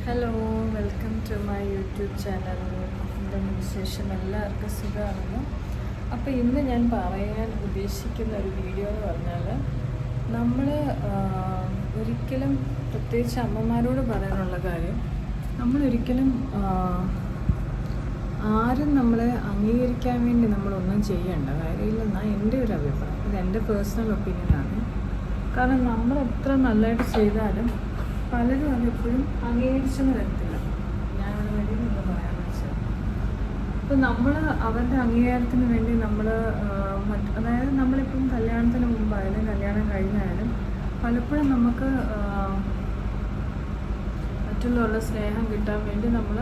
Hello, welcome to my YouTube channel. എന്താണ് വിശേഷം? എല്ലാവർക്കും സുഖമാണെന്ന്. അപ്പോൾ ഇന്ന് ഞാൻ പറയാൻ ഉദ്ദേശിക്കുന്ന ഒരു വീഡിയോ എന്ന് പറഞ്ഞാൽ നമ്മൾ ഒരിക്കലും, പ്രത്യേകിച്ച് അമ്മമാരോട് പറയാനുള്ള കാര്യം, നമ്മളൊരിക്കലും ആരും നമ്മളെ അംഗീകരിക്കാൻ വേണ്ടി നമ്മളൊന്നും ചെയ്യേണ്ട കാര്യമില്ലെന്നാണ് എൻ്റെ ഒരു അഭിപ്രായം. ഇത് എൻ്റെ പേഴ്സണൽ ഒപ്പീനിയനാണ്. കാരണം നമ്മൾ എത്ര നല്ലതായിട്ട് ചെയ്താലും പലരും അതെപ്പോഴും അംഗീകരിച്ചെന്ന് വരത്തില്ല. ഞാനത് വേണ്ടി എന്ന് പറയാമെന്ന് വെച്ചാൽ, ഇപ്പം നമ്മൾ അവരുടെ അംഗീകാരത്തിന് വേണ്ടി നമ്മൾ അതായത് നമ്മളിപ്പം കല്യാണത്തിന് മുമ്പായാലും കല്യാണം കഴിഞ്ഞാലും പലപ്പോഴും നമുക്ക് മറ്റുള്ളവരുടെ സ്നേഹം കിട്ടാൻ വേണ്ടി നമ്മൾ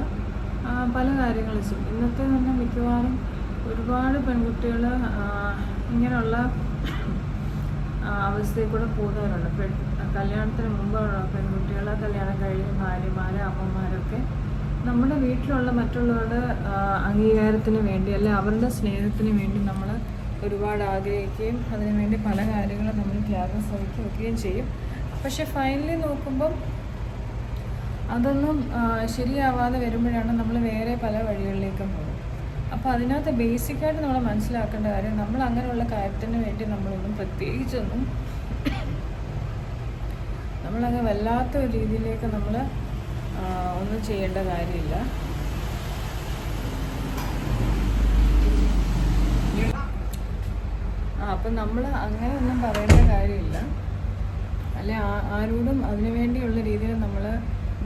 പല കാര്യങ്ങൾ ചെയ്യും. ഇന്നത്തെ തന്നെ മിക്കവാറും ഒരുപാട് പെൺകുട്ടികൾ ഇങ്ങനെയുള്ള അവസ്ഥയിൽ കൂടെ പോകുന്നവരുണ്ട്. കല്യാണത്തിന് മുമ്പുള്ള പെൺകുട്ടികൾ, കല്യാണം കഴിഞ്ഞ ഭാര്യമാർ, അമ്മമാരൊക്കെ നമ്മുടെ വീട്ടിലുള്ള മറ്റുള്ളവരുടെ അംഗീകാരത്തിന് വേണ്ടി, അല്ലെ അവരുടെ സ്നേഹത്തിന് വേണ്ടി നമ്മൾ ഒരുപാട് ആഗ്രഹിക്കുകയും അതിനുവേണ്ടി പല കാര്യങ്ങളും നമ്മൾ ത്യാഗം സഹിക്കുകയും ചെയ്യും. പക്ഷെ ഫൈനലി നോക്കുമ്പം അതൊന്നും ശരിയാവാതെ വരുമ്പോഴാണ് നമ്മൾ വേറെ പല വഴികളിലേക്കും പോകും. അപ്പോൾ അതിനകത്ത് ബേസിക്കായിട്ട് നമ്മൾ മനസ്സിലാക്കേണ്ട കാര്യം, നമ്മൾ അങ്ങനെയുള്ള കാര്യത്തിന് വേണ്ടി നമ്മളൊന്നും പ്രത്യേകിച്ചൊന്നും നമ്മളങ്ങ് വല്ലാത്ത ഒരു രീതിയിലേക്ക് നമ്മൾ ഒന്നും ചെയ്യേണ്ട കാര്യമില്ല. അപ്പം നമ്മൾ അങ്ങനെ ഒന്നും പറയേണ്ട കാര്യമില്ല. അല്ലെ ആരോടും അതിനു വേണ്ടിയുള്ള രീതിയിൽ നമ്മൾ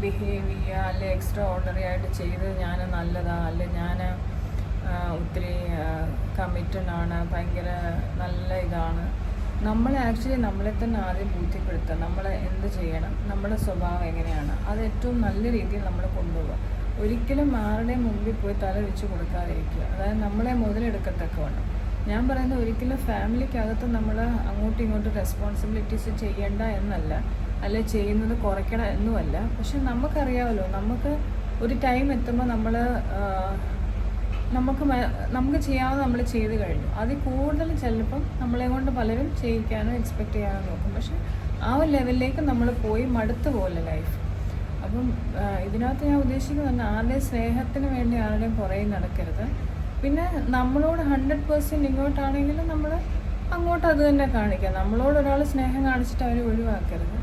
ബിഹേവ് ചെയ്യുക, അല്ലെ എക്സ്ട്രാ ഓർഡിനറി ആയിട്ട് ചെയ്ത് ഞാൻ നല്ലതാണ്, അല്ലെ ഞാൻ ഒത്തിരി കമ്മിറ്റഡ് ആണ്, ഭയങ്കര നല്ല ഇതാണ്. നമ്മളെ ആക്ച്വലി നമ്മളെ തന്നെ ആദ്യം ബോധ്യപ്പെടുത്തുക, നമ്മൾ എന്ത് ചെയ്യണം, നമ്മുടെ സ്വഭാവം എങ്ങനെയാണ്, അത് ഏറ്റവും നല്ല രീതിയിൽ നമ്മൾ കൊണ്ടുപോകുക. ഒരിക്കലും ആരുടെയും മുമ്പിൽ പോയി തല വെച്ച് കൊടുക്കാതിരിക്കുക. അതായത് നമ്മളെ മുതലെടുക്കത്തക്കവണ്ണം. ഞാൻ പറയുന്നത് ഒരിക്കലും ഫാമിലിക്കകത്ത് നമ്മൾ അങ്ങോട്ടും ഇങ്ങോട്ടും റെസ്പോൺസിബിലിറ്റീസ് ചെയ്യേണ്ട എന്നല്ല, അല്ലെ ചെയ്യുന്നത് കുറയ്ക്കണം എന്നുമല്ല. പക്ഷെ നമുക്കറിയാമല്ലോ, നമുക്ക് ഒരു ടൈം എത്തുമ്പോൾ നമുക്ക് ചെയ്യാവുന്ന നമ്മൾ ചെയ്ത് കഴിഞ്ഞു. അതിൽ കൂടുതൽ ചിലപ്പം നമ്മളെ കൊണ്ട് പലരും ചെയ്യിക്കാനോ എക്സ്പെക്റ്റ് ചെയ്യാനോ നോക്കും. പക്ഷെ ആ ഒരു ലെവലിലേക്ക് നമ്മൾ പോയി മടുത്തു പോലെ ലൈഫ്. അപ്പം ഇതിനകത്ത് ഞാൻ ഉദ്ദേശിക്കുന്നത് ആരുടെയും സ്നേഹത്തിന് വേണ്ടി ആരുടെയും പുറകെ നടക്കരുത്. പിന്നെ നമ്മളോട് 100% ഇങ്ങോട്ടാണെങ്കിലും നമ്മൾ അങ്ങോട്ട് അത് തന്നെ കാണിക്കുക. നമ്മളോട് ഒരാൾ സ്നേഹം കാണിച്ചിട്ട് അവരെ ഒഴിവാക്കരുത്.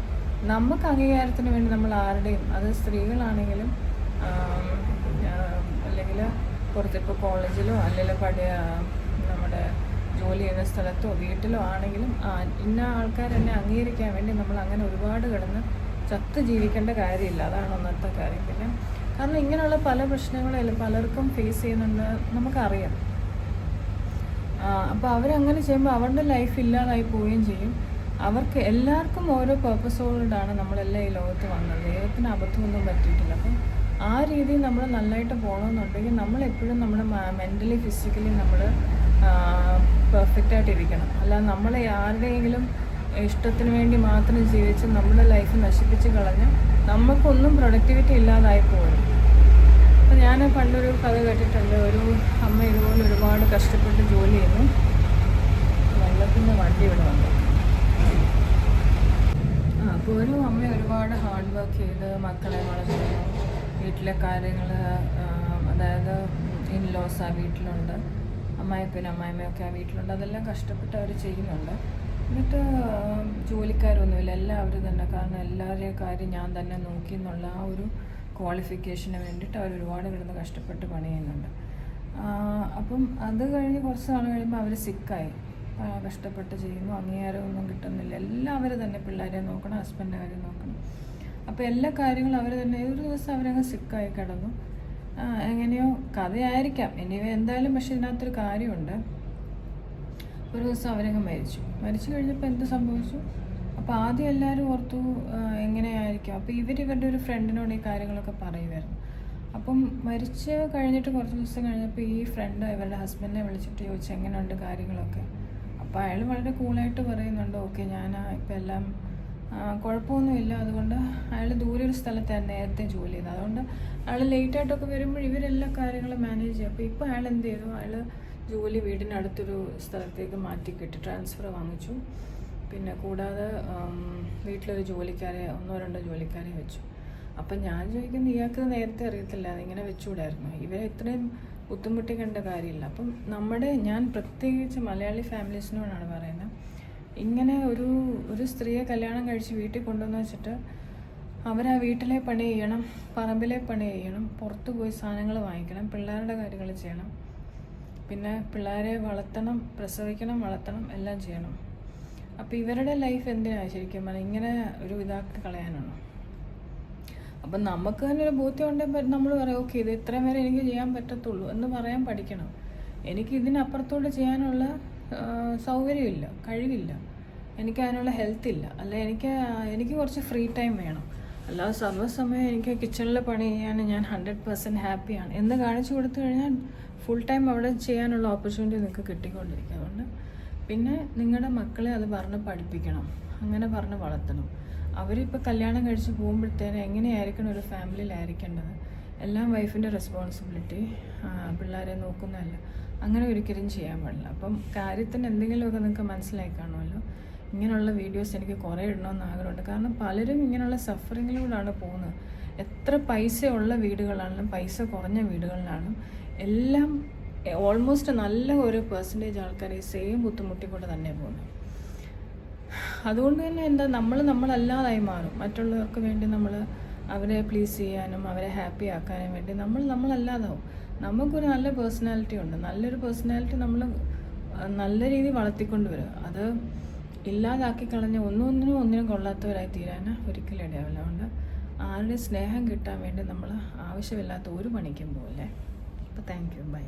നമുക്ക് അംഗീകാരത്തിന് വേണ്ടി നമ്മൾ ആരുടെയും, അത് സ്ത്രീകളാണെങ്കിലും അല്ലെങ്കിൽ പുറത്തിപ്പോൾ കോളേജിലോ അല്ലെങ്കിൽ നമ്മുടെ ജോലി ചെയ്യുന്ന സ്ഥലത്തോ വീട്ടിലോ ആണെങ്കിലും ഇന്ന ആൾക്കാർ എന്നെ അംഗീകരിക്കാൻ വേണ്ടി നമ്മൾ അങ്ങനെ ഒരുപാട് കിടന്ന് ചത്ത് ജീവിക്കേണ്ട കാര്യമില്ല. അതാണ് ഒന്നത്തെ കാര്യം. പിന്നെ കാരണം ഇങ്ങനെയുള്ള പല പ്രശ്നങ്ങളും പലർക്കും ഫേസ് ചെയ്യുന്നുണ്ട്, നമുക്കറിയാം. അപ്പോൾ അവരങ്ങനെ ചെയ്യുമ്പോൾ അവരുടെ ലൈഫ് ഇല്ലാതായി പോവുകയും ചെയ്യും. അവർക്ക് എല്ലാവർക്കും ഓരോ പേർപ്പസോടാണ് നമ്മളെല്ലാം ഈ ലോകത്ത് വന്നത്. ദൈവത്തിന് അബദ്ധമൊന്നും പറ്റിയിട്ടില്ല. അപ്പം ആ രീതിയിൽ നമ്മൾ നല്ലതായിട്ട് പോകണമെന്നുണ്ടെങ്കിൽ നമ്മളെപ്പോഴും നമ്മുടെ മെൻ്റലി ഫിസിക്കലി നമ്മൾ പെർഫെക്റ്റായിട്ടിരിക്കണം. അല്ലാതെ നമ്മളെ ആരുടെയെങ്കിലും ഇഷ്ടത്തിന് വേണ്ടി മാത്രം ജീവിച്ച് നമ്മുടെ ലൈഫ് നശിപ്പിച്ച് കളഞ്ഞ് നമുക്കൊന്നും പ്രൊഡക്ടിവിറ്റി ഇല്ലാതായി പോകും. അപ്പം ഞാൻ പണ്ടൊരു കഥ കേട്ടിട്ടുണ്ട്. ഒരു അമ്മ ഇതുപോലെ ഒരുപാട് കഷ്ടപ്പെട്ട് ജോലി ചെയ്യുന്നു. വെള്ളത്തിൻ്റെ വണ്ടി ഇവിടെ വന്നു. അപ്പോൾ ഒരു അമ്മ ഒരുപാട് ഹാർഡ് വർക്ക് ചെയ്ത് മക്കളെ വളർത്തുന്നു. വീട്ടിലെ കാര്യങ്ങൾ, അതായത് ഇൻലോസ് ആ വീട്ടിലുണ്ട്, അമ്മായിപ്പനും അമ്മായിമ്മയൊക്കെ ആ വീട്ടിലുണ്ട്. അതെല്ലാം കഷ്ടപ്പെട്ട് അവർ ചെയ്യുന്നുണ്ട്. എന്നിട്ട് ജോലിക്കാരൊന്നുമില്ല, എല്ലാവരും തന്നെ. കാരണം എല്ലാവരുടെയും കാര്യം ഞാൻ തന്നെ നോക്കി എന്നുള്ള ആ ഒരു ക്വാളിഫിക്കേഷന് വേണ്ടിയിട്ട് അവർ ഒരുപാട് കിടന്ന് കഷ്ടപ്പെട്ട് പണി ചെയ്യുന്നുണ്ട്. അപ്പം അത് കഴിഞ്ഞ് കുറച്ച് നാൾ കഴിയുമ്പോൾ അവർ സിക്കായി. കഷ്ടപ്പെട്ട് ചെയ്യുന്നു, അംഗീകാരമൊന്നും കിട്ടുന്നില്ല. എല്ലാവരും തന്നെ പിള്ളേരെ നോക്കണം, ഹസ്ബൻഡിൻ്റെ കാര്യം നോക്കണം. അപ്പോൾ എല്ലാ കാര്യങ്ങളും അവർ തന്നെ. ഒരു ദിവസം അവരങ്ങ് സിക്കായി കിടന്നു. എങ്ങനെയോ കഥയായിരിക്കാം, എനിവേ എന്തായാലും. പക്ഷെ ഇതിനകത്തൊരു കാര്യമുണ്ട്. ഒരു ദിവസം അവരങ്ങ് മരിച്ചു കഴിഞ്ഞപ്പോൾ എന്ത് സംഭവിച്ചു? അപ്പോൾ ആദ്യം എല്ലാവരും ഓർത്തു എങ്ങനെയായിരിക്കും. അപ്പോൾ ഇവരുടെ ഒരു ഫ്രണ്ടിനോട് ഈ കാര്യങ്ങളൊക്കെ പറയുമായിരുന്നു. അപ്പം മരിച്ച് കഴിഞ്ഞിട്ട് കുറച്ച് ദിവസം കഴിഞ്ഞപ്പോൾ ഈ ഫ്രണ്ട് ഇവരുടെ ഹസ്ബൻഡിനെ വിളിച്ചിട്ട് ചോദിച്ചു എങ്ങനെയുണ്ട് കാര്യങ്ങളൊക്കെ. അപ്പോൾ അയാൾ വളരെ കൂളായിട്ട് പറയുന്നുണ്ട്, ഓക്കെ ഞാൻ ഇപ്പം എല്ലാം കുഴപ്പമൊന്നുമില്ല. അതുകൊണ്ട് അയാൾ ദൂരെ ഒരു സ്ഥലത്താണ് നേരത്തെ ജോലി ചെയ്തത്. അതുകൊണ്ട് അയാൾ ലേറ്റായിട്ടൊക്കെ വരുമ്പോൾ ഇവരെല്ലാ കാര്യങ്ങളും മാനേജ് ചെയ്യും. അപ്പോൾ ഇപ്പോൾ അയാൾ എന്ത് ചെയ്തു? അയാൾ ജോലി വീടിനടുത്തൊരു സ്ഥലത്തേക്ക് മാറ്റിക്കിട്ടി, ട്രാൻസ്ഫർ വാങ്ങിച്ചു. പിന്നെ കൂടാതെ വീട്ടിലൊരു ജോലിക്കാരെ, 1-2 ജോലിക്കാരെ വെച്ചു. അപ്പം ഞാൻ ചോദിക്കുന്നത് ഇയാൾക്ക് നേരത്തെ അറിയത്തില്ല അതിങ്ങനെ വെച്ചുകൂടായിരുന്നു, ഇവരെ ഇത്രയും ബുദ്ധിമുട്ടിക്കേണ്ട കാര്യമില്ല. അപ്പം ഞാൻ പ്രത്യേകിച്ച് മലയാളി ഫാമിലീസിനോടാണ് പറയുന്നത്, ഇങ്ങനെ ഒരു സ്ത്രീയെ കല്യാണം കഴിച്ച് വീട്ടിൽ കൊണ്ടുവന്ന് വെച്ചിട്ട് അവരാ വീട്ടിലെ പണി ചെയ്യണം, പറമ്പിലെ പണി ചെയ്യണം, പുറത്ത് പോയി സാധനങ്ങൾ വാങ്ങിക്കണം, പിള്ളേരുടെ കാര്യങ്ങൾ ചെയ്യണം, പിന്നെ പിള്ളേരെ വളർത്തണം, പ്രസവിക്കണം, വളർത്തണം, എല്ലാം ചെയ്യണം. അപ്പോൾ ഇവരുടെ ലൈഫ് എന്തിനാണ് ശരിക്കും പറഞ്ഞാൽ ഇങ്ങനെ ഒരു ഇതാക്കി കളയാനാണോ? അപ്പം നമുക്ക് തന്നെ ഒരു ബോധ്യം ഉണ്ടെങ്കിൽ നമ്മൾ പറയും ഓക്കെ ഇത് ഇത്രയും വരെ എനിക്ക് ചെയ്യാൻ പറ്റത്തുള്ളൂ എന്ന് പറയാൻ പഠിക്കണം. എനിക്ക് ഇതിനപ്പുറത്തോട്ട് ചെയ്യാനുള്ള സൗകര്യമില്ല, കഴിവില്ല, എനിക്ക് അതിനുള്ള ഹെൽത്ത് ഇല്ല, അല്ല എനിക്ക് കുറച്ച് ഫ്രീ ടൈം വേണം, അല്ലാതെ സർവ്വസമയം എനിക്ക് കിച്ചണിൽ പണി ചെയ്യാൻ ഞാൻ 100% ഹാപ്പിയാണ് എന്ന് കാണിച്ചു കൊടുത്തു കഴിഞ്ഞാൽ ഫുൾ ടൈം അവിടെ ചെയ്യാനുള്ള ഓപ്പർച്യൂണിറ്റി നിങ്ങൾക്ക് കിട്ടിക്കൊണ്ടിരിക്കും. അതുകൊണ്ട് പിന്നെ നിങ്ങളുടെ മക്കളെ അത് പറഞ്ഞ് പഠിപ്പിക്കണം, അങ്ങനെ പറഞ്ഞ് വളർത്തണം. അവരിപ്പോൾ കല്യാണം കഴിച്ച് പോകുമ്പോഴത്തേനും എങ്ങനെയായിരിക്കണം ഒരു ഫാമിലിയിലായിരിക്കേണ്ടത്, എല്ലാം വൈഫിൻ്റെ റെസ്പോൺസിബിലിറ്റി, പിള്ളേരെ നോക്കുന്നതല്ല, അങ്ങനെ ഒരിക്കലും ചെയ്യാൻ പാടില്ല. അപ്പം കാര്യത്തിന് എന്തെങ്കിലുമൊക്കെ നിങ്ങൾക്ക് മനസ്സിലായി കാണുമല്ലോ. ഇങ്ങനെയുള്ള വീഡിയോസ് എനിക്ക് കുറേ ഇടണമെന്ന് ആഗ്രഹമുണ്ട്, കാരണം പലരും ഇങ്ങനെയുള്ള സഫറിങ്ങിലൂടെയാണ് പോകുന്നത്. എത്ര പൈസ ഉള്ള വീടുകളാണെങ്കിലും പൈസ കുറഞ്ഞ വീടുകളിലാണെങ്കിലും എല്ലാം ഓൾമോസ്റ്റ് നല്ല ഒരു പെർസെൻറ്റേജ് ആൾക്കാർ ഈ സെയിം ബുദ്ധിമുട്ടിക്കൂടെ തന്നെ പോകുന്നത്. അതുകൊണ്ട് തന്നെ നമ്മളല്ലാതായി മാറും. മറ്റുള്ളവർക്ക് വേണ്ടി നമ്മൾ അവരെ പ്ലീസ് ചെയ്യാനും അവരെ ഹാപ്പി ആക്കാനും വേണ്ടി നമ്മളല്ലാതാവും. നമുക്കൊരു നല്ല പേഴ്സണാലിറ്റി ഉണ്ട്, നല്ലൊരു പേഴ്സണാലിറ്റി നമ്മൾ നല്ല രീതിയിൽ വളർത്തിക്കൊണ്ട് വരിക. അത് ഇല്ലാതാക്കി കളഞ്ഞ ഒന്നിനും കൊള്ളാത്തവരായി തീരാൻ ഒരിക്കലും ഇടയാവില്ല. അതുകൊണ്ട് ആരുടെ സ്നേഹം കിട്ടാൻ വേണ്ടി നമ്മൾ ആവശ്യമില്ലാത്ത ഒരു പണിക്കും പോകല്ലേ. അപ്പോൾ താങ്ക് യു, ബൈ.